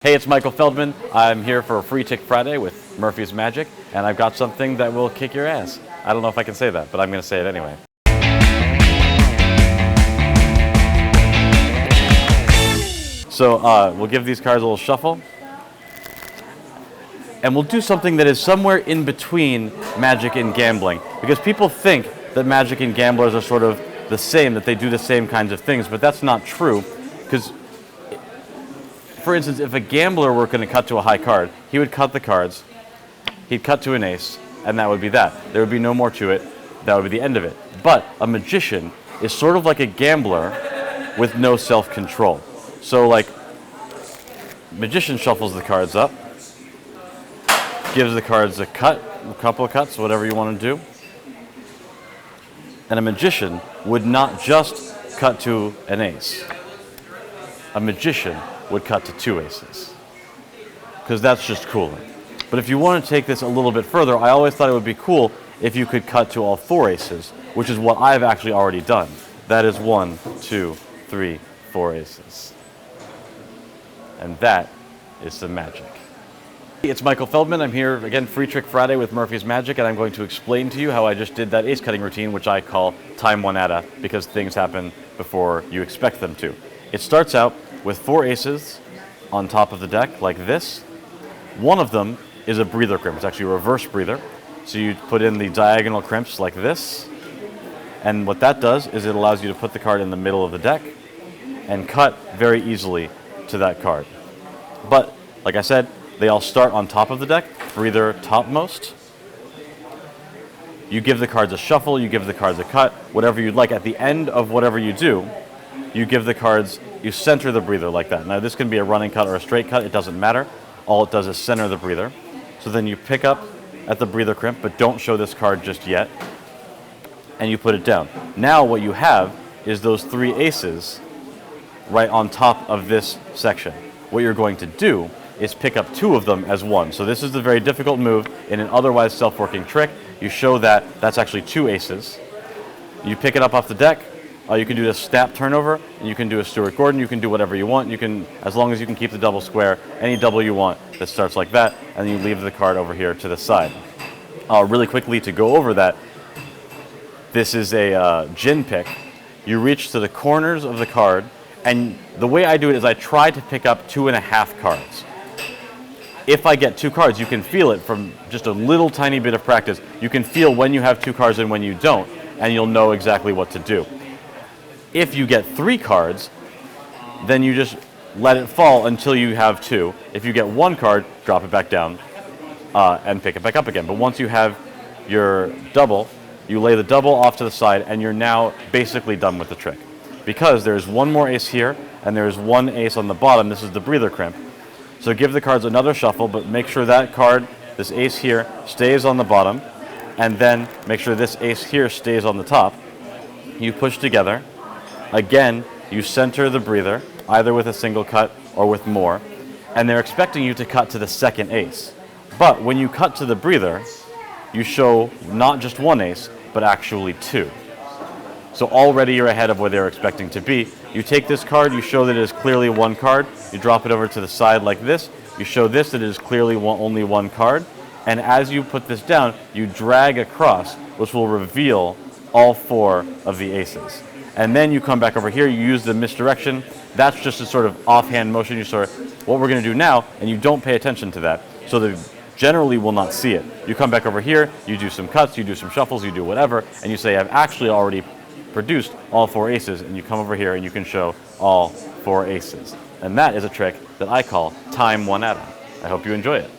Hey, it's Michael Feldman. I'm here for a Free Tick Friday with Murphy's Magic, and I've got something that will kick your ass. I don't know if I can say that, but I'm going to say it anyway. So we'll give these cards a little shuffle, and we'll do something that is somewhere in between Magic and gambling, because people think that Magic and gamblers are sort of the same, that they do the same kinds of things, but that's not true, because for instance, if a gambler were going to cut to a high card, he would cut the cards, he'd cut to an ace, and that would be that. There would be no more to it. That would be the end of it. But a magician is sort of like a gambler with no self-control. So like, magician shuffles the cards up, gives the cards a cut, a couple of cuts, whatever you want to do. And a magician would not just cut to an ace. A magician would cut to two aces, because that's just cooler. But if you want to take this a little bit further, I always thought it would be cool if you could cut to all four aces, which is what I've actually already done. That is 1, 2, 3, 4 aces. And that is some magic. It's Michael Feldman. I'm here again, Free Trick Friday with Murphy's Magic, and I'm going to explain to you how I just did that ace cutting routine, which I call time one atta, because things happen before you expect them to. It starts out with 4 aces on top of the deck, like this. One of them is a breather crimp. It's actually a reverse breather. So you put in the diagonal crimps like this, and what that does is it allows you to put the card in the middle of the deck and cut very easily to that card. But, like I said, they all start on top of the deck, breather topmost. You give the cards a shuffle, you give the cards a cut, whatever you'd like. At the end of whatever you do, you give the cards, you center the breather like that. Now this can be a running cut or a straight cut, it doesn't matter. All it does is center the breather. So then you pick up at the breather crimp, but don't show this card just yet, and you put it down. Now what you have is those 3 aces right on top of this section. What you're going to do is pick up 2 of them as one. So this is the very difficult move in an otherwise self-working trick. You show that that's actually 2 aces. You pick it up off the deck. You can do a snap turnover, and you can do a Stuart Gordon, you can do whatever you want. You can, as long as you can keep the double square, any double you want that starts like that, and then you leave the card over here to the side. Really quickly to go over that, this is a gin pick. You reach to the corners of the card, and the way I do it is I try to pick up 2.5 cards. If I get 2 cards, you can feel it from just a little tiny bit of practice. You can feel when you have 2 cards and when you don't, and you'll know exactly what to do. If you get 3 cards, then you just let it fall until you have 2. If you get 1 card, drop it back down and pick it back up again. But once you have your double, you lay the double off to the side, and you're now basically done with the trick. Because there's 1 more ace here, and there's 1 ace on the bottom. This is the breather crimp. So give the cards another shuffle, but make sure that card, this ace here, stays on the bottom, and then make sure this ace here stays on the top. You push together. Again, you center the breather, either with a single cut or with more, and they're expecting you to cut to the second ace. But when you cut to the breather, you show not just 1 ace, but actually 2. So already you're ahead of where they're expecting to be. You take this card, you show that it is clearly 1 card, you drop it over to the side like this, you show this that it is clearly only 1 card, and as you put this down, you drag across, which will reveal all 4 of the aces. And then you come back over here, you use the misdirection. That's just a sort of offhand motion. You sort of, what we're going to do now, and you don't pay attention to that. So they generally will not see it. You come back over here, you do some cuts, you do some shuffles, you do whatever, and you say, I've actually already produced all 4 aces, and you come over here and you can show all 4 aces. And that is a trick that I call time one atta. I hope you enjoy it.